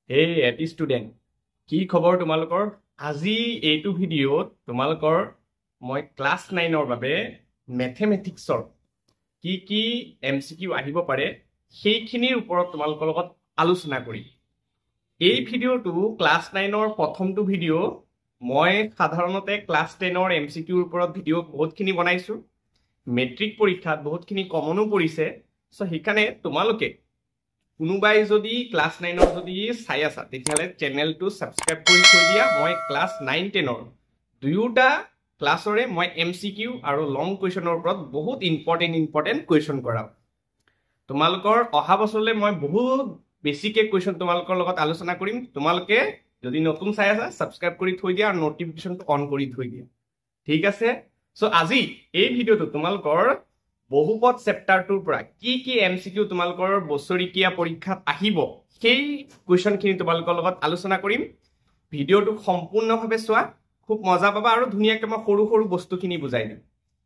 হে এটি ষ্টুডেণ্ট, কি খবৰ তোমালোকৰ? আজি এইটো ভিডিঅ'ত তোমালোকৰ মই ক্লাছ 9ৰ বাবে মেথমেটিক্সৰ কি MCQ আহিব পাৰে সেইখিনিৰ ওপৰত তোমালোকৰ লগত আলোচনা কৰিম। এই ভিডিঅ'টো ক্লাছ 9ৰ প্ৰথমটো ভিডিঅ'। মই সাধাৰণতে ক্লাছ 10ৰ MCQৰ ওপৰত ভিডিঅ' বহুতখিনি বনাইছোঁ। মেট্ৰিক পৰীক্ষাত বহুতখিনি কমনো পৰিছে। চ' সেইকাৰণে তোমালোকে কোনোবাই যদি ক্লাছ 9ৰ যদি চাই আছা তেতিয়াহ'লে চেনেলটো ছাবস্ক্ৰাইব কৰি থৈ দিয়া। মই ক্লাছ 9-10ৰ দুয়োটা ক্লাছৰে মই MCQ আৰু লং কুৱেশ্যনৰ ওপৰত বহুত ইম্পৰ্টেণ্ট কুৱেশ্যন কৰাম। তোমালোকৰ অহা বছৰলৈ মই বহুত বেছিকে কুৱেশ্যন তোমালোকৰ লগত আলোচনা কৰিম। তোমালোকে যদি নতুন চাই আছা ছাবস্ক্ৰাইব কৰি থৈ দিয়া আৰু নটিফিকেশ্যনটো অন কৰি থৈ দিয়া। ঠিক আছে? চ' আজি এই ভিডিঅ'টো তোমালোকৰ বহুপদ চেপ্টাৰটোৰ পৰা কি MCQ তোমালোকৰ বছৰিকীয়া পৰীক্ষাত আহিব সেই কুৱেশ্যনখিনি তোমালোকৰ লগত আলোচনা কৰিম। ভিডিঅ'টো সম্পূৰ্ণভাৱে চোৱা, খুব মজা পাবা আৰু ধুনীয়াকৈ মই সৰু সৰু বস্তুখিনি বুজাই দিম।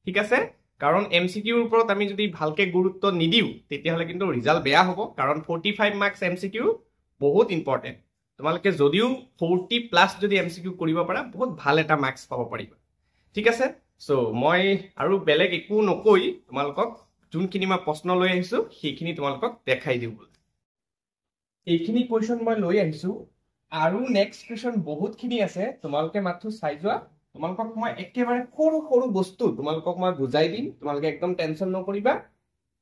ঠিক আছে? কাৰণ MCQৰ ওপৰত আমি যদি ভালকে গুৰুত্ব নিদিওঁ তেতিয়াহ'লে কিন্তু ৰিজাল্ট বেয়া হ'ব। কাৰণ 45 মাৰ্কছ MCQ বহুত ইম্পৰ্টেণ্ট। তোমালোকে যদিও 40+ যদি MCQ কৰিব পাৰা বহুত ভাল এটা মাৰ্কছ পাব পাৰিবা। ঠিক আছে? চ' মই আৰু বেলেগ একো নকৈ তোমালোকক যোনখিনি মই প্ৰশ্ন লৈ আহিছো সেইখিনি তোমালোকক দেখাই দিওঁ। এইখিনি কুৱেশ্যন মই লৈ আহিছো আৰু নেক্সট কুৱেশ্যন বহুতখিনি আছে। তোমালোকে মাথো চাই যোৱা। তোমালোকক মই একেবাৰে সৰু সৰু বস্তু তোমালোকক মই বুজাই দিম। তোমালোকে একদম টেনশ্যন নকৰিবা।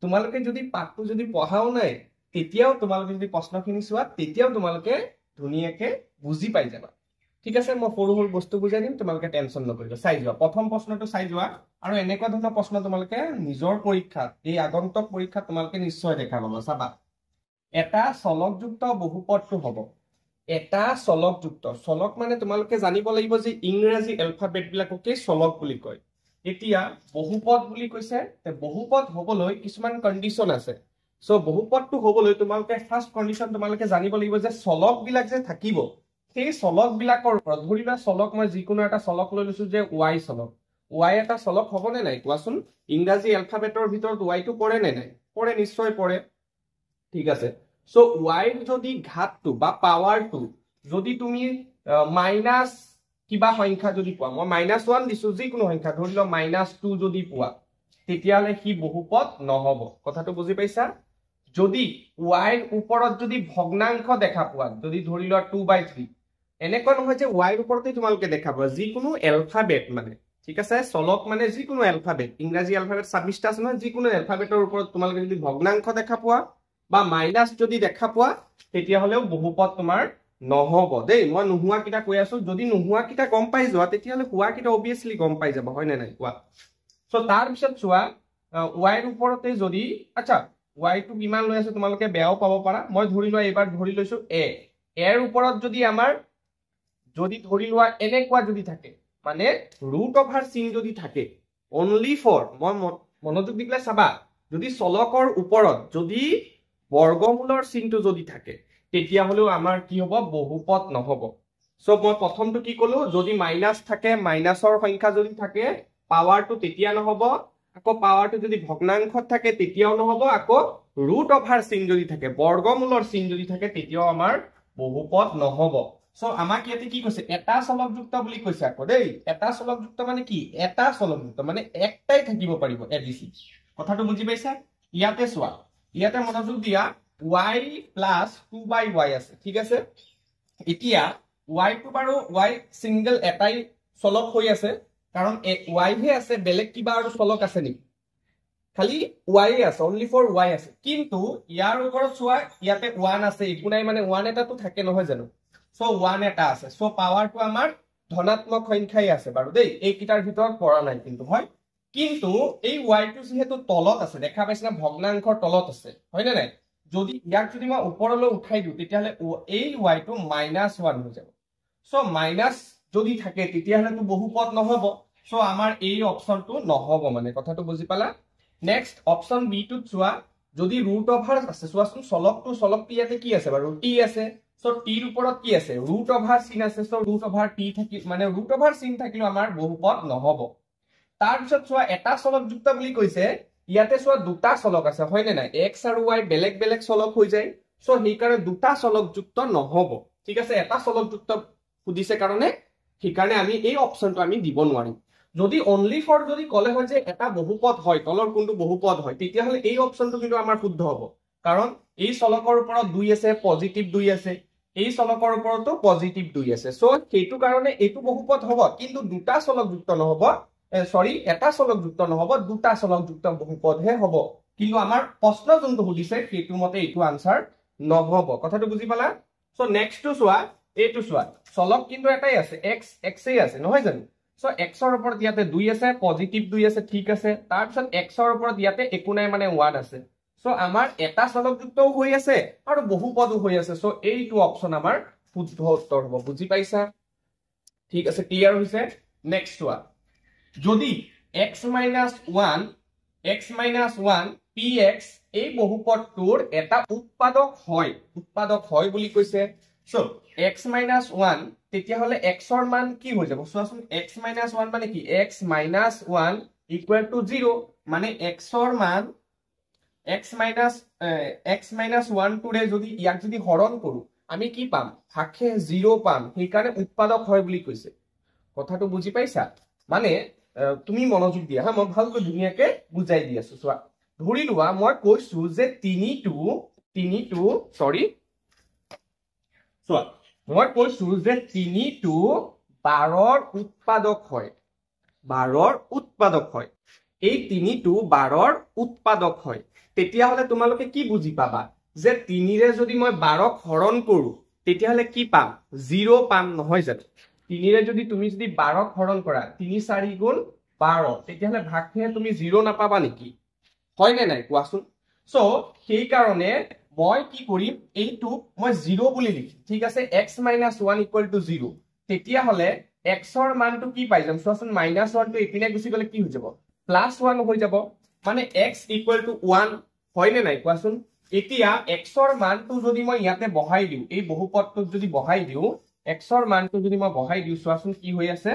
তোমালোকে যদি পাঠটো যদি পঢ়াও নাই তেতিয়াও তোমালোকে যদি প্ৰশ্নখিনি চোৱা তেতিয়াও তোমালোকে ধুনীয়াকে বুজি পাই যাবা। ঠিক আছে? মই সৰু সৰু বস্তু বুজাই দিম, তোমালোকে টেনশ্যন নকৰিবা। চাই যোৱা, প্ৰথম প্ৰশ্নটো চাই যোৱা। আৰু এনেকুৱা ধৰণৰ প্ৰশ্ন তোমালোকে নিজৰ পৰীক্ষাত এই আগন্তুক পৰীক্ষাত তোমালোকে নিশ্চয় দেখা পাবা। চাবা, এটা চলকযুক্ত বহুপদটো হ'ব এটা চলকযুক্ত। চলক মানে তোমালোকে জানিব লাগিব যে ইংৰাজী এলফাবেট বিলাককে চলক বুলি কয়। এতিয়া বহুপদ বুলি কৈছে, বহুপদ হবলৈ কিছুমান কণ্ডিশ্যন আছে। চ' বহুপদটো হবলৈ তোমালোকে ফাৰ্ষ্ট কণ্ডিশ্যন তোমালোকে জানিব লাগিব যে চলক বিলাক যে থাকিব সেই চলক বিলাকৰ ওপৰত, ধৰি লোৱা চলক মই যিকোনো এটা চলক লৈ লৈছো যে Y চলক। Y এটা চলক হ'ব নে নাই কোৱাচোন? ইংৰাজী এলফাবেটৰ ভিতৰত Y টো পৰে নে নাই? পৰে, নিশ্চয় পৰে। ঠিক আছে? চ' Y যদি ঘাতটো বা পাৱাৰটো যদি তুমি মাইনাছ কিবা সংখ্যা যদি পোৱা, মই -1 দিছো, যিকোনো সংখ্যা ধৰি লোৱা -2 যদি পোৱা তেতিয়াহ'লে সি বহুপদ নহ'ব। কথাটো বুজি পাইছা? যদি Y ৰ ওপৰত যদি ভগ্নাংশ দেখা পোৱা, যদি ধৰি লোৱা 2/3, এনেকুৱা নহয় যে Y ৰ ওপৰতে তোমালোকে দেখা পোৱা, যিকোনো এলফাবেট মানে। ঠিক আছে? চলক মানে যিকোনো এলফাবেট, ইংৰাজী এলফাবেট 26টা আছে নহয়, যিকোনো এলফাবেটৰ ওপৰত তোমালোকে যদি ভগ্নাংশ দেখা পোৱা বা মাইনাছ যদি দেখা পোৱা তেতিয়াহ'লেও বহুপদ তোমাৰ নহ'ব দেই। মই নোহোৱা কেইটা কৈ আছো, যদি নোহোৱা কেইটা গম পাই যোৱা তেতিয়াহ'লে হোৱা কেইটা অবিয়াছলি গম পাই যাবা, হয় নে নাই কোৱা? চ' তাৰপিছত চোৱা, Y ৰ ওপৰতে যদি, আচ্ছা Y টো কিমান লৈ আছে তোমালোকে বেয়াও পাব পাৰা। মই ধৰি লোৱা এইবাৰ ধৰি লৈছো এৰ ওপৰত যদি আমাৰ যদি ধৰি লোৱা এনেকুৱা যদি থাকে, মানে √over চিন যদি থাকে, অনলি ফৰ, মই মনোযোগ দি পেলাই চাবা, যদি চলকৰ ওপৰত যদি বৰ্গমূলৰ চিনটো যদি থাকে তেতিয়াহ'লেও আমাৰ কি হ'ব? বহুপদ নহ'ব। চ' মই প্ৰথমটো কি ক'লো, যদি মাইনাছ থাকে, মাইনাছৰ সংখ্যা যদি থাকে পাৱাৰটো তেতিয়া নহ'ব। আকৌ পাৱাৰটো যদি ভগ্নাংশত থাকে তেতিয়াও নহ'ব। আকৌ √over চিন যদি থাকে, বৰ্গমূলৰ চিন যদি থাকে তেতিয়াও আমাৰ বহুপদ নহ'ব। চ' আমাক ইয়াতে কি কৈছে? এটা চলকযুক্ত বুলি কৈছে আকৌ দেই। এটা চলকযুক্ত মানে কি? এটা চলকযুক্ত মানে একটাই থাকিব পাৰিব ABC। কথাটো বুজি পাইছা? ইয়াতে চোৱা, ইয়াতে মনোযোগ দিয়া, Y + 2/y আছে। ঠিক আছে? এতিয়া Y টো বাৰু Y চিংগল এটাই চলক হৈ আছে, কাৰণ Y হে আছে, বেলেগ কিবা আৰু চলক আছে নেকি? খালি Y আছে, অনলি ফৰ Y আছে। কিন্তু ইয়াৰ ওপৰত চোৱা, ইয়াতে 1 আছে, একো নাই, মানে 1 এটাতো থাকে নহয় জানো? চ' 1 এটা আছে। চ' পাৱাৰটো আমাৰ ধনাত্মক সংখ্যাই আছে বাৰু দেই। এইকেইটাৰ ভিতৰত পৰা নাই কিন্তু, হয়? কিন্তু এই Y টো যিহেতু তলত আছে, দেখা পাইছে না, ভগ্নাংশৰ তলত আছে, হয় নে নাই? যদি ইয়াক যদি মই ওপৰলৈ উঠাই দিওঁ তেতিয়াহ'লে এই Y টো -1 হৈ যাব। চ' মাইনাছ যদি থাকে তেতিয়াহ'লেতো বহুপদ নহ'ব। চ' আমাৰ এই অপশ্যনটো নহ'ব, মানে কথাটো বুজি পালা? নেক্সট অপশ্যন বি টোত চোৱা, যদি √over আছে, চোৱাচোন চলকটো ইয়াতে কি আছে বাৰু? T আছে। চ' টিৰ ওপৰত কি আছে? √over চিন আছে। চ' √over T থাকি, মানে √over চিন থাকিলেও আমাৰ বহুপদ নহ'ব। তাৰপিছত চোৱা, এটা চলকযুক্ত বুলি কৈছে, ইয়াতে চোৱা দুটা চলক আছে, হয় নে নাই? X আৰু Y বেলেগ বেলেগ চলক হৈ যায়। সো সেইকাৰণে দুটা চলকযুক্ত নহব ঠিক আছে এটা চলকযুক্ত সুধিছে কাৰণে সেইকাৰণে আমি এই অপচনটো আমি দিব নোৱাৰিম যদি অনলি ফৰ যদি কলে হয় যে এটা বহুপদ হয় তলৰ কোনটো বহুপদ হয় তেতিয়াহলে এই অপচনটো কিন্তু আমাৰ শুদ্ধ হ'ব কাৰণ এই চলকৰ ওপৰত 2 আছে পজিটিভ 2 আছে এই চলকৰ ওপৰতো পজিটিভ 2 আছে সো সেইটো কাৰণে এইটো বহুপদ হ'ব কিন্তু দুটা চলকযুক্ত নহব সৰি এটা চলকযুক্ত নহব দুটা চলকযুক্ত বহুপদহে হ'ব কিন্তু আমাৰ প্ৰশ্ন যোনটো সুধিছে সেইটো মতে এইটো আনসাৰ নহব কথাটো বুজি পালা সো নেক্সটটো চোৱা এইটো চোৱা চলক কিন্তু এটাই আছে x x এই আছে নহয় জানো সো x ৰ ওপৰত ইয়াতে 2 আছে পজিটিভ 2 আছে ঠিক আছে তাৰ পিছত x ৰ ওপৰত ইয়াতে একো নাই মানে 1 আছে সো আমাৰ এটা চলকযুক্তও হৈ আছে আৰু বহুপদও হৈ আছে সো এইটো অপচন আমাৰ শুদ্ধ উত্তৰ হ'ব বুজি পাইছা ঠিক আছে ক্লিয়াৰ হৈছে নেক্সট চোৱা যদি x - 1 px এই বহুপদটোৰ এটা উৎপাদক হয় বুলি কৈছে সো x - 1 তেতিয়া হলে x ৰ মান কি হৈ যাব চোৱাচোন x - 1 মানে কি x - 1 = 0 মানে x ৰ মান x minus 1 টোৰে যদি ইয়াক যদি হৰণ কৰো আমি কি পাম ভাগশে 0 পাম সেইকাৰণে উৎপাদক হয় বুলি কৈছে কথাটো বুজি পাইছা মানে তুমি মনোযোগ দিয়া হা মই ভালকৈ ধুনীয়াকে বুজাই দি আছো চোৱা ধৰি লোৱা মই কৈছো যে 3টো সৰি চোৱা মই কৈছো যে 3টো 12ৰ উৎপাদক হয় এই 3টো 12ৰ উৎপাদক হয় তেতিয়া হলে তোমালোকে কি বুজি পাবা যে 3 ৰে যদি মই 12ক হৰণ কৰো তেতিয়া হলে কি পাম 0 পাম নহয় জানো 3 ৰে যদি তুমি 12ক হৰণ কৰা 3 4 গুণ 12 তেতিয়া হলে ভাগশে তুমি 0 নাপাবা নেকি হয় নে নাই কোৱাচোন সো সেই কাৰণে মই কি কৰিম এইটো মই 0 বুলি লিখিম ঠিক আছে x - 1 = 0 তেতিয়া হলে x ৰ মানটো কি পাই যাম চোৱাচোন -1 টো এপিনে গুচি গলে কি হৈ যাব +1 হৈ যাব মানে x = 1 হয় নে নাই কোৱাচোন এতিয়া x ৰ মানটো যদি মই ইয়াতে বহাই দিও এই বহুপদটোত যদি বহাই দিও x ৰ মানটো যদি মই বহাই দিও চোৱাচোন কি হৈ আছে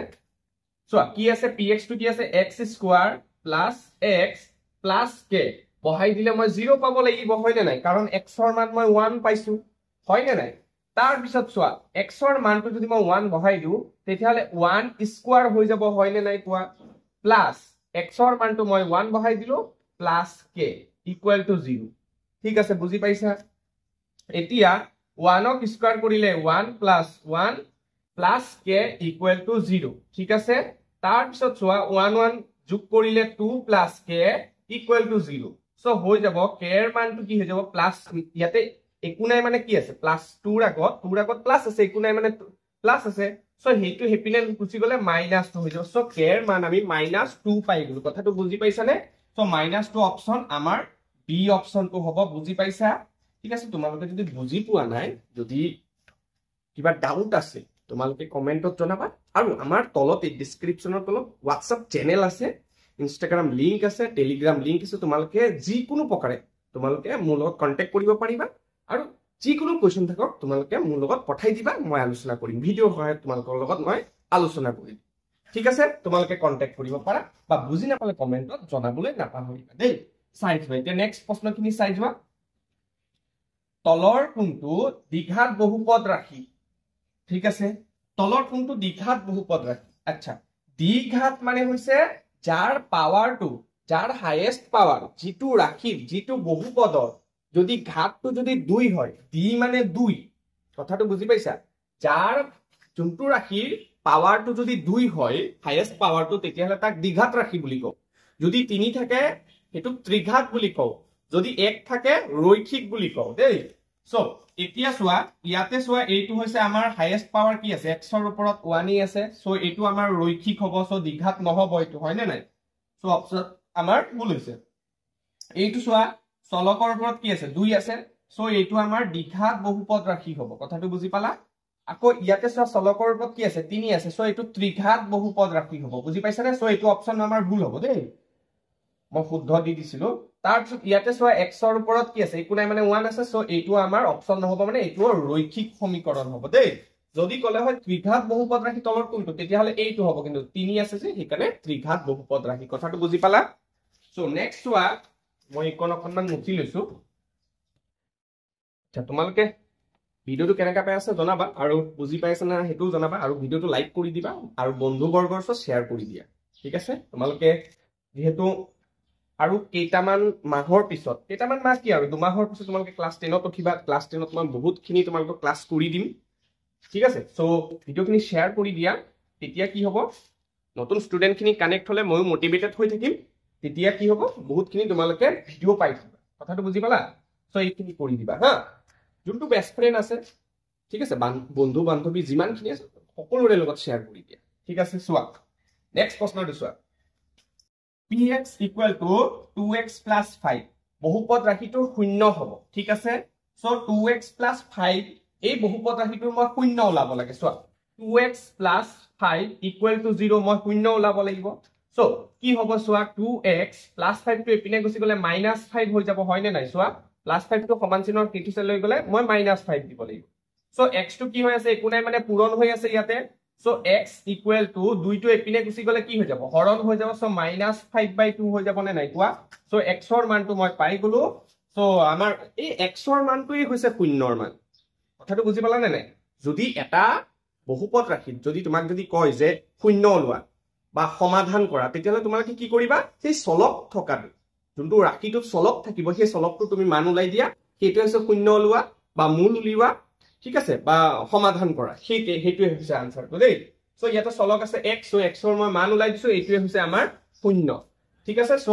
চোৱা কি আছে px টো কি আছে x² + x + k বহাই দিলে মই 0 পাব লাগিব হয় নে নাই কাৰণ x ৰ মান মই 1 পাইছো হয় নে নাই তাৰ পিছত চোৱা x ৰ মানটো যদি মই 1 বহাই দিও তেতিয়া হলে 1² হৈ যাব হয় নে নাই কোৱা প্লাস x ৰ মানটো মই 1 বহাই দিলো প্লাস k = 0 ঠিক আছে বুজি পাইছা এতিয়া 1ক স্কয়াৰ কৰিলে 1 + 1 + k = 0 ঠিক আছে তাৰ পিছত চোৱা 1 1 যোগ কৰিলে 2 + k = 0 সো হৈ যাব k এর মানটো কি হৈ যাব প্লাস ইয়াতে একো নাই মানে কি আছে প্লাস 2 ৰ আগত প্লাস আছে একো নাই মানে প্লাস আছে সো হেইটো হেপিনে গুচি গলে -2 হৈ যাব সো k এর মান আমি -2 পাই গলো কথাটো বুজি পাইছা নে সো -2 অপচন আমাৰ বি অপচনটো হ'ব বুজি পাইছা ঠিক আছে তোমালোকে যদি বুজি পোৱা নাই যদি কিবা ডাউট আছে তোমালোকে কমেন্টত জনাবা আৰু আমাৰ তলতে ডেসক্ৰিপচনৰ তলত WhatsApp চেনেল আছে Instagram লিংক আছে Telegram লিংক আছে তোমালোকে যিকোনো প্ৰকাৰে তোমালোকে মোৰ লগত কন্টাক্ট কৰিব পাৰিবা আৰু যিকোনো কোৱেশ্চন থাকক তোমালোকে মোৰ লগত পঠাই দিবা মই আলোচনা কৰিম ভিডিঅ সহায়ত তোমালোকৰ লগত মই আলোচনা কৰিম ঠিক আছে তোমালোকে কন্টাক্ট কৰিব পাৰা বা বুজি নাপালে কমেন্টত জনাবলৈ নাপাহৰিবা দেই চাই যোৱা এতিয়া নেক্সট প্ৰশ্নখিনি চাই যোৱা তলৰ কোনটো দ্বিঘাত বহুপদ ৰাশি ঠিক আছে তলৰ কোনটো দ্বিঘাত বহুপদ ৰাশি আচ্ছা দ্বিঘাত মানে হৈছে যাৰ পাৱাৰটো যাৰ হাইয়েস্ট পাৱাৰ যেটো ৰাশিৰ যেটো বহুপদৰ যদি ঘাতটো যদি 2 হয় ডি মানে 2 কথাটো বুজি পাইছা যাৰ যোনটো ৰাশিৰ পাৱাৰটো যদি 2 হয় হাইয়েস্ট পাৱাৰটো তেতিয়া হলে তাক দ্বিঘাত ৰাশি বুলি কও যদি 3 থাকে হেতু ত্ৰিঘাত বুলি কও যদি 1 থাকে ৰৈখিক বুলি কও দেই সো এতিয়া চোৱা ইয়াতে চোৱা এইটো হৈছে আমাৰ হাইয়েস্ট পাৱাৰ কি আছে x ৰ ওপৰত 1 আছে সো এইটো আমাৰ ৰৈখিক হ'ব সো দ্বিঘাত নহব এইটো হয় নে নাই সো অপচন আমাৰ ভুল হৈছে এইটো চোৱা চলকৰ ওপৰত কি আছে 2 আছে সো এইটো আমাৰ দ্বিঘাত বহুপদ ৰাশি হ'ব কথাটো বুজি পালা আকৌ ইয়াতে চোৱা চলকৰ ওপৰত কি আছে 3 আছে সো এইটো ত্ৰিঘাত বহুপদ ৰাশি হ'ব বুজি পাইছা নে সো এইটো অপচন আমাৰ ভুল হ'ব দেই মই শুদ্ধ দি দিছিলো তাৰ পিছত ইয়াতে চোৱা x ৰ ওপৰত কি আছে একো নাই মানে 1 আছে সো এইটো আমাৰ অপচন নহব মানে এইটো ৰৈখিক সমীকৰণ হ'ব দেই যদি কলে হয় ত্ৰিঘাত বহুপদ ৰাশি তলৰ কোনটো তেতিয়া হলে এইটো হ'ব কিন্তু 3 আছে যে সেইকাৰণে ত্ৰিঘাত বহুপদ ৰাশি কথাটো বুজি পালা সো নেক্সট চোৱা মই ইকন অকনমান মুছি লৈছো তোমালোকে ভিডিওটো কেনেকা পাই আছে জনাবা আৰু বুজি পাইছে না হেতুও জনাবা আৰু ভিডিওটো লাইক কৰি দিবা আৰু বন্ধু বৰ্গৰ সৈতে শেয়াৰ কৰি দিয়া ঠিক আছে তোমালোকে যেহেতু আৰু কেইটামান মাহৰ পিছত কেইটামান মাহ কি আৰু দুমাহৰ পিছত তোমালোকে ক্লাস 10 ত উঠিবা ক্লাস 10 ত মই বহুতখিনি তোমালোকক ক্লাস কৰি দিম ঠিক আছে সো ভিডিওখিনি শেয়াৰ কৰি দিয়া তেতিয়া কি হ'ব নতুন ষ্টুডেন্টখিনি কানেক্ট হলে মই মোটিভেটেড হৈ থাকিম তেতিয়া কি হ'ব বহুতখিনি তোমালোকে ভিডিও পাই থাকিবা কথাটো বুজি পালা সো এইখিনি কৰি দিবা হা যোনটো বেষ্ট ফ্ৰেন্ড আছে ঠিক আছে বন্ধু বান্ধৱী যিমানখিনি আছে সকলোৰে লগত শেয়াৰ কৰি দিয়া ঠিক আছে চোৱা নেক্সট প্ৰশ্নটো চোৱা px equal to 2x plus 5 বহুপদ ৰাশিটো শূন্য হ'ব ঠিক আছে সো 2x plus 5 এই বহুপদ ৰাশিটো মই শূন্য ওলাব লাগে চোৱা 2x plus 5 equal to 0 মই শূন্য ওলাব লাগিব সো কি হ'ব চোৱা 2x plus 5 টো এপিনে গুছি গলে -5 হৈ যাব হয় নে নাই চোৱা প্লাস 5 টো সমান চিহ্নৰ কেটিছে লৈ গলে মই -5 দিব লাগিব সো x টো কি হৈ আছে একো নাই মানে পূৰণ হৈ আছে ইয়াতে সো x ইকুৱেল টু 2 টো এপিনে গুছি গলে কি হৈ যাব হৰণ হৈ যাব সো -5/2 হৈ যাব নে নাই কোৱা সো x ৰ মানটো মই পাই গলো সো আমাৰ এই x ৰ মানটোই হৈছে শূন্যৰ মান কথাটো বুজি পালা নে নাই যদি এটা বহুপদ ৰাশিত যদি তোমাক যদি কয় যে শূন্য ওলোৱা বা সমাধান কৰা তেতিয়ালে তোমালোকে কি কৰিবা সেই চলক থকাটো যোনটো ৰাশিটো চলক থাকিব সেই চলকটো তুমি মান উলাই দিয়া সেইটো হৈছে শূন্য ওলোৱা বা মূল উলিওৱা ঠিক আছে বা সমাধান কৰা সেইটোৱে হৈছে আনসাৰটো দেই সো ইয়াতে চলক আছে x সো x ৰ মই মান উলাই দিছো এইটোৱে হৈছে আমাৰ শূন্য ঠিক আছে সো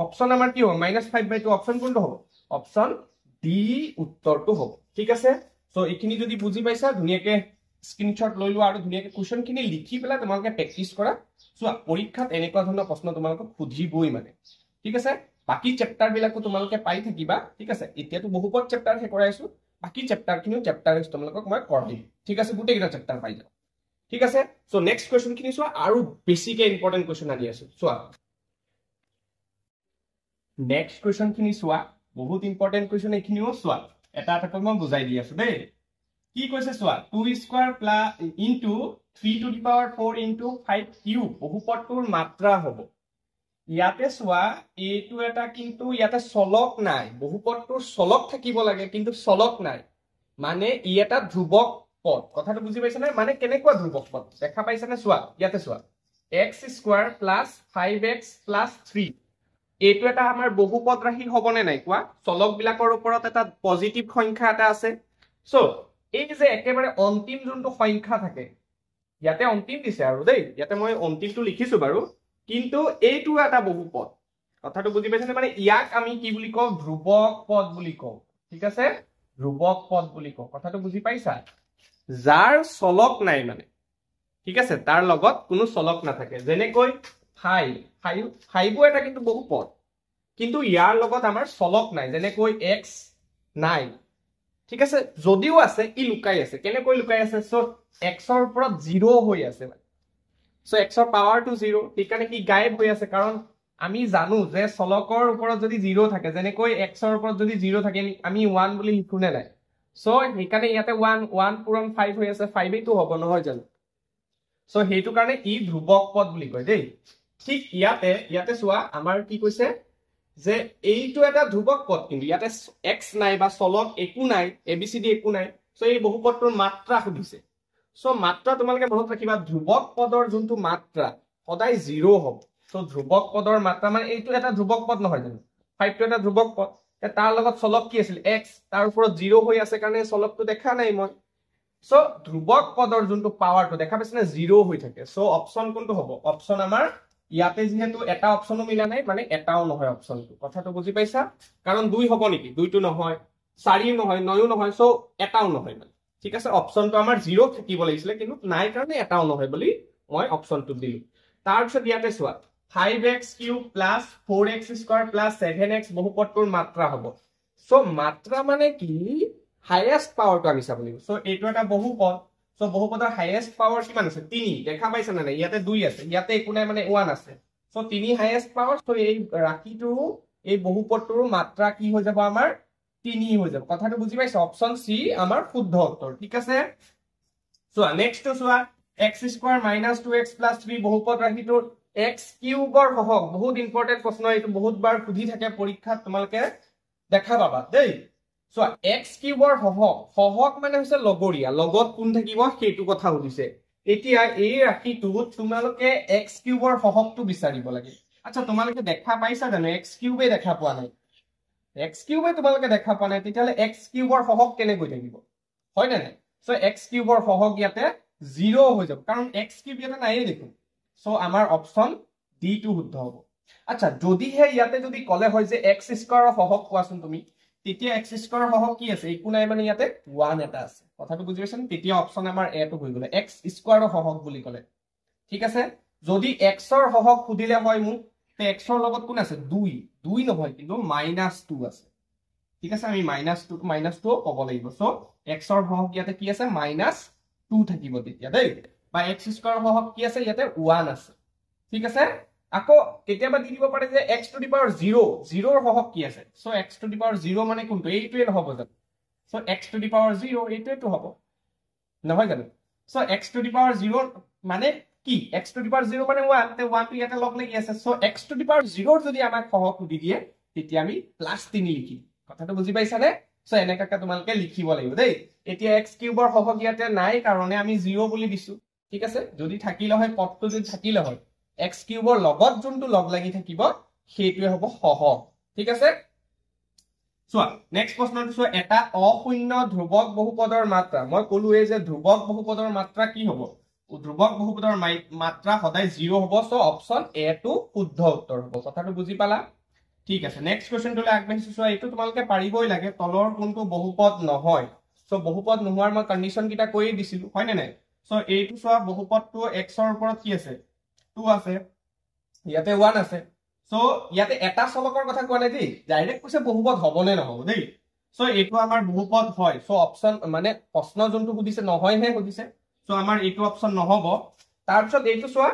অপচন আমাৰ কি হ'ব -5/2 অপচন কোনটো হ'ব অপচন ডি উত্তৰটো হ'ব ঠিক আছে সো এইখিনি যদি বুজি পাইছা ধুনিয়াকে স্ক্ৰিনশ্বট লৈ লোৱা আৰু ধুনিয়াকে কোৱেশ্চনখিনি লিখি পেলাই তোমালোকে প্ৰেক্টিস কৰা সো পৰীক্ষাত এনেকুৱা ধৰণৰ প্ৰশ্ন তোমালোকক সুধিবই মানে ঠিক আছে বাকি চ্যাপ্টাৰ বিলাকো তোমালোকে পাই থাকিবা ঠিক আছে এতিয়াতো বহুপদ চ্যাপ্টাৰ হে কৰাইছো বাকি চ্যাপ্টাৰখিনিও চ্যাপ্টাৰ তোমালোকক মই কৰাইম ঠিক আছে গোটেইটা চ্যাপ্টাৰ পাই যাও ঠিক আছে সো নেক্সট কোৱেশ্চনখিনি চোৱা আৰু বেছিকে ইম্পৰ্টেন্ট কোৱেশ্চন আদি আছে চোৱা নেক্সট কোৱেশ্চনখিনি চোৱা বহুত ইম্পৰ্টেন্ট কোৱেশ্চন এইখিনিও চোৱা এটা এটাকৈ মই বুজাই দি আছো দেই কি কৈছে চোৱা 2 square plus into 3 to the power 4 into 5 cube বহুপদটোৰ মাত্ৰা হ'ব ইয়াতে চোৱা এইটো এটা কিন্তু ইয়াতে চলক নাই বহুপদটোৰ চলক থাকিব লাগে কিন্তু চলক নাই মানে ই এটা ধ্ৰুবক পদ কথাটো বুজি পাইছা নে মানে কেনেকুৱা ধ্ৰুবক পদ দেখা পাইছা নে চোৱা ইয়াতে চোৱা x square plus 5x plus 3 এইটো এটা আমাৰ বহুপদ ৰাশি হ'বনে নাই কোৱা চলক বিলাকৰ ওপৰত এটা পজিটিভ সংখ্যা এটা আছে সো এই যে একেবাৰে অন্তিম যোনটো সংখ্যা থাকে ইয়াতে অন্তিম দিছে আৰু দেই ইয়াতে মই অন্তিমটো লিখিছো বাৰু কিন্তু এইটো এটা বহুপদ কথাটো বুজি পাইছানে মানে ইয়াক আমি কি বুলি কও ধ্ৰুবক পদ বুলি কও ঠিক আছে ধ্ৰুবক পদ বুলি কও কথাটো বুজি পাইছা যাৰ চলক নাই মানে ঠিক আছে তাৰ লগত কোনো চলক নাথাকে যেনেকৈ 5 এটা কিন্তু বহুপদ কিন্তু ইয়াৰ লগত আমাৰ চলক নাই যেনেকৈ x নাই ঠিক আছে যদিও আছে ই লুকাই আছে কেনেকৈ লুকাই আছে সো x ৰ ওপৰত 0 হৈ আছে মানে সো x ৰ পাৱাৰ টু 0 ঠিকানে কি গায়ব হৈ আছে কাৰণ আমি জানো যে চলকৰ ওপৰত যদি 0 থাকে যেনেকৈ x ৰ ওপৰত যদি 0 থাকে আমি 1 বুলি লিখু নে নাই সো ঠিকানে ইয়াতে 1 পূৰণ 5 হৈ আছে 5 এইটো হ'ব নহয় জানো সো হেতু কাৰণে ই ধ্ৰুবক পদ বুলি কয় দেই ঠিক ইয়াতে চোৱা আমাৰ কি কৈছে যে এইটো এটা ধ্ৰুবক পদ কিন্তু ইয়াতে x নাই বা চলক একো নাই abcd একো নাই সো এই বহুপদটোৰ মাত্ৰা সুধিছে সো মাত্ৰা তোমালোকে মনত ৰাখিবা ধ্ৰুবক পদৰ যোনটো মাত্ৰা সদায় 0 হ'ব সো ধ্ৰুবক পদৰ মাত্ৰা মানে এইটো এটা ধ্ৰুবক পদ নহয় জানো 5 টো এটা ধ্ৰুবক পদ তাৰ লগত চলক কি আছিল x তাৰ ওপৰত 0 হৈ আছে কাৰণে চলকটো দেখা নাই মই সো ধ্ৰুবক পদৰ যোনটো পাৱাৰটো দেখা পাইছে না 0 হৈ থাকে সো অপচন কোনটো হ'ব অপচন আমাৰ ইয়াতে যেহেতু এটা অপচনো মিলা নাই মানে এটাও নহয় অপচনটো কথাটো বুজি পাইছা কাৰণ 2 হ'ব নেকি 2 টো নহয় 4 নহয় 9 নহয় সো এটাও নহয় মানে ঠিক আছে অপচনটো আমাৰ 0 থাকিব লাগিছিল কিন্তু নাই কাৰণে এটাও নহয় বুলি মই অপচনটো দিলো তাৰ পিছত ইয়াতে চোৱা 5x cube plus 4x square plus 7x বহুপদটোৰ মাত্ৰা হ'ব সো মাত্ৰা মানে কি হাইয়েস্ট পাৱাৰটো আমি চাব লাগিব সো এইটো এটা বহুপদ সো বহুপদৰ হাইয়েস্ট পাৱাৰ কিমান আছে 3 দেখা পাইছা না ইয়াতে 2 আছে ইয়াতে একো নাই মানে 1 আছে সো 3 হাইয়েস্ট পাৱাৰ সো এই ৰাশিটো এই বহুপদটোৰ মাত্ৰা কি হৈ যাব আমাৰ 3 হৈ যাব কথাটো বুজি পাইছা অপচন সি আমাৰ শুদ্ধ উত্তৰ ঠিক আছে সো নেক্সট চোৱা x স্কয়াৰ - 2x + 3 বহুপদ ৰাশিটোৰ x কিউবৰ হহক বহুত ইম্পৰ্টেন্ট প্ৰশ্ন এইটো বহুত বাৰ সুধি থাকে পৰীক্ষাত তোমালোকে দেখা পাবা দেই সো এক্স কিউবৰ সহগ মানে হৈছে লগৰীয়া লগত কোন থাকিব সেইটো কথা সুধিছে এতিয়া এই ৰাশিটোত তোমালোকে এক্স কিউবৰ সহগটো বিচাৰিব লাগে আচ্ছা তোমালোকে দেখা পাইছা জানো এক্স কিউবে দেখা পোৱা নাই এক্স কিউবে তোমালোকে দেখা পোৱা নাই তেতিয়াহলে এক্স কিউবৰ সহগ কেনেকৈ থাকিব হয় নে নাই সো এক্স কিউবৰ সহগ ইয়াতে 0 হৈ যাব কাৰণ এক্স কিউব ইয়াতে নাইয়ে দেখোন সো আমাৰ অপচন ডি টো শুদ্ধ হ'ব আচ্ছা যদিহে ইয়াতে যদি কলে হয় যে এক্স স্কয়াৰৰ সহগ কোৱাচোন তুমি তেতিয়া এক্স স্কয়াৰৰ সহগ কি আছে একো নাই মানে ইয়াতে 1 এটা আছে কথাটো বুজি পাইছানে তেতিয়া অপচন আমাৰ এ টো হৈ গলে এক্স স্কয়াৰৰ সহগ বুলি কলে ঠিক আছে যদি এক্স ৰ সহগ সুধিলে হয় মোক তে এক্স ৰ লগত কোন আছে 2 নহয় কিন্তু -2 আছে ঠিক আছে আমি -2 ক'ব লাগিব সো এক্স ৰ সহগ ইয়াতে কি আছে -2 থাকিব তেতিয়া দেই বা এক্স স্কয়াৰৰ সহগ কি আছে ইয়াতে 1 আছে ঠিক আছে আকৌ কেতিয়াবা দি দিব পাৰে যে x টু দি পাৱাৰ 0 0 ৰ সহগ কি আছে so x two the power 0 মানে কোনটো এইটোৱে নহব জানো so x two the power 0 এইটোৱেটো হ'ব নহয় জানো so x two the power 0 মানে কি x টু দি পাৱাৰ 0 মানে 1 তে 1 টো ইয়াতে লগ লাগি আছে so x two the power 0 যদি আমাক সহগ দি দিয়ে তেতিয়া আমি +3 লিখিম কথাটো বুজি পাইছানে সো এনেকাকে তোমালকে লিখিব লাগিব দেই এতিয়া x কিউবৰ সহগ ইয়াতে নাই কাৰণে আমি 0 বুলি দিছো ঠিক আছে যদি থাকিলে হয় পদটো যদি থাকিলে হয় x কিউবৰ লগত যোনটো লগ লাগি থাকিব সেইটোৱে হ'ব সহগ ঠিক আছে চোৱা নেক্সট প্ৰশ্নটো চোৱা এটা অশূন্য ধ্ৰুৱক বহুপদৰ মাত্ৰা মই ক'লোৱে যে ধ্ৰুৱক বহুপদৰ মাত্ৰা কি হ'ব ধ্ৰুৱক বহুপদৰ মাত্ৰা সদায় 0 হ'ব সো অপচন এ টো শুদ্ধ উত্তৰ হ'ব কথাটো বুজি পালা ঠিক আছে নেক্সট কোৱেশ্চনটোলৈ আগবাঢ়িছো চোৱা এইটো তোমালোকে পাৰিবই লাগে তলৰ কোনটো বহুপদ নহয় সো বহুপদ নোহোৱাৰ মই কন্ডিশন কিটা কৈয়ে দিছিলো হয় নে নাই সো এইটো চোৱা বহুপদটো x ৰ ওপৰত কি আছে 2 আছে ইয়াতে 1 আছে সো ইয়াতে এটা চলকৰ কথা কোৱা নাই দেই ডাইৰেক্ট কৈছে বহুপদ হ'বনে নহ'ব দেই সো এইটো আমাৰ বহুপদ হয় সো অপচন মানে প্ৰশ্ন যোনটো সুধিছে নহয় হে সুধিছে সো আমাৰ এইটো অপচন নহ'ব তাৰ পিছত এইটো চোৱা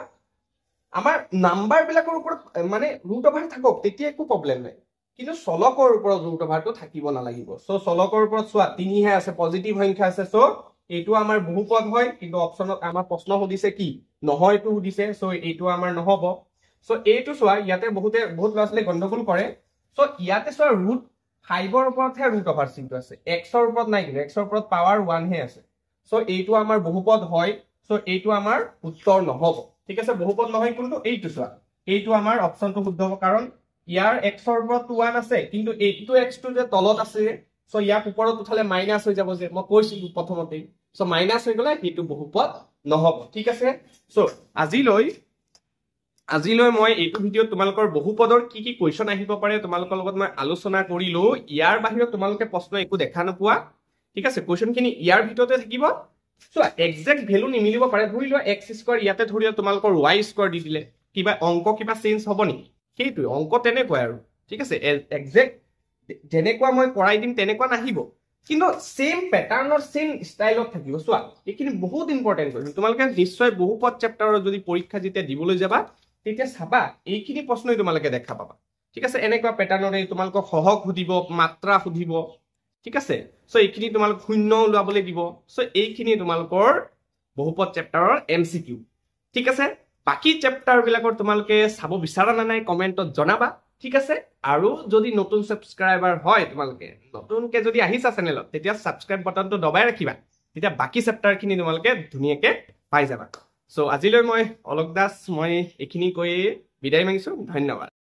আমাৰ নাম্বাৰ বিলাকৰ ওপৰত মানে ৰুট ওভাৰ থাকক তেতিয়া একো প্ৰবলেম নাই কিন্তু চলকৰ ওপৰত ৰুট ওভাৰটো থাকিব নালাগিব সো চলকৰ ওপৰত চোৱা 3 হে আছে পজিটিভ সংখ্যা আছে সো এইটো আমাৰ বহুপদ হয় কিন্তু অপচনত আমাৰ প্ৰশ্ন সুধিছে কি নহয়টো সুধিছে সো এইটো আমাৰ নহ'ব সো এইটো চোৱা ইয়াতে বহুত ল'ৰাছলে গণ্ডগোল কৰে সো ইয়াতে চোৱা ৰুট 5 ৰ ওপৰতহে ৰুট ওভাৰ চিনটো আছে x ৰ ওপৰত নাই কিন্তু x ৰ ওপৰত পাৱাৰ 1 হে আছে সো এইটো আমাৰ বহুপদ হয় সো এইটো আমাৰ উত্তৰ নহ'ব ঠিক আছে বহুপদ নহয় কিন্তু এইটো চোৱা এইটো আমাৰ অপচনটো শুদ্ধ হ'ব কাৰণ ইয়াৰ x ৰ ওপৰত 1 আছে কিন্তু এইটো x টো যে তলত আছে সো ইয়াক ওপৰত উঠালে মাইনাস হৈ যাব যে মই কৈছিলো প্ৰথমতে সো মাইনাস হৈ গলে এইটো বহুপদ নহ'ব ঠিক আছে সো আজিলৈ মই এইটো ভিডিঅ'ত তোমালোকৰ বহুপদৰ কি কি কোৱেশ্চন আহিব পাৰে তোমালোকৰ লগত মই আলোচনা কৰিলো ইয়াৰ বাহিৰত তোমালোকে প্ৰশ্ন একো দেখা নোপোৱা ঠিক আছে কোৱেশ্চন খিনি ইয়াৰ ভিতৰতে থাকিব চোৱা এক্সাক্ট ভ্যালু নিমিলিব পাৰে ধৰি লোৱা x স্কয়াৰ ইয়াতে ধৰি লোৱা তোমালোকৰ y স্কয়াৰ দি দিলে কিবা অংক কিবা চেঞ্জ হ'ব নেকি সেইটো অংক তেনেকৈ আৰু ঠিক আছে এক্সাক্ট যেনেকুৱা মই কৰাই দিম তেনেকুৱা নাহিব কিন্তু সেম প্যাটাৰ্নৰ সেম ষ্টাইলত থাকিব চোৱা এইখিনি বহুত ইম্পৰ্টেন্ট হয় তোমালোকে নিশ্চয় বহুপদ চেপ্টাৰৰ যদি পৰীক্ষা যেতিয়া দিবলৈ যাবা তেতিয়া চাবা এইখিনি প্ৰশ্নই তোমালোকে দেখা পাবা ঠিক আছে এনেকুৱা প্যাটাৰ্নৰে তোমালোকক সহগ সুধিব মাত্ৰা সুধিব ঠিক আছে সো এইখিনি তোমালোক শূন্য উলাবলৈ দিব সো এইখিনি তোমালোকৰ বহুপদ চেপ্টাৰৰ এমসিকিউ ঠিক আছে বাকি চেপ্টাৰ বিলাকৰ তোমালোকে চাব বিচাৰা নাই কমেন্টত জনাবা ঠিক আছে আৰু যদি নতুন সাবস্ক্ৰাইবাৰ হয় তোমালোকে নতুনকে যদি আহিছা চেনেলত তেতিয়া সাবস্ক্ৰাইব বাটনটো দবাই ৰাখিবা তেতিয়া বাকি চেপ্টাৰ খিনি তোমালোকে ধুনিয়াকে পাই যাবা সো আজিলৈ মই অলক দাস মই এইখিনি কৈ বিদায় মাগিছো ধন্যবাদ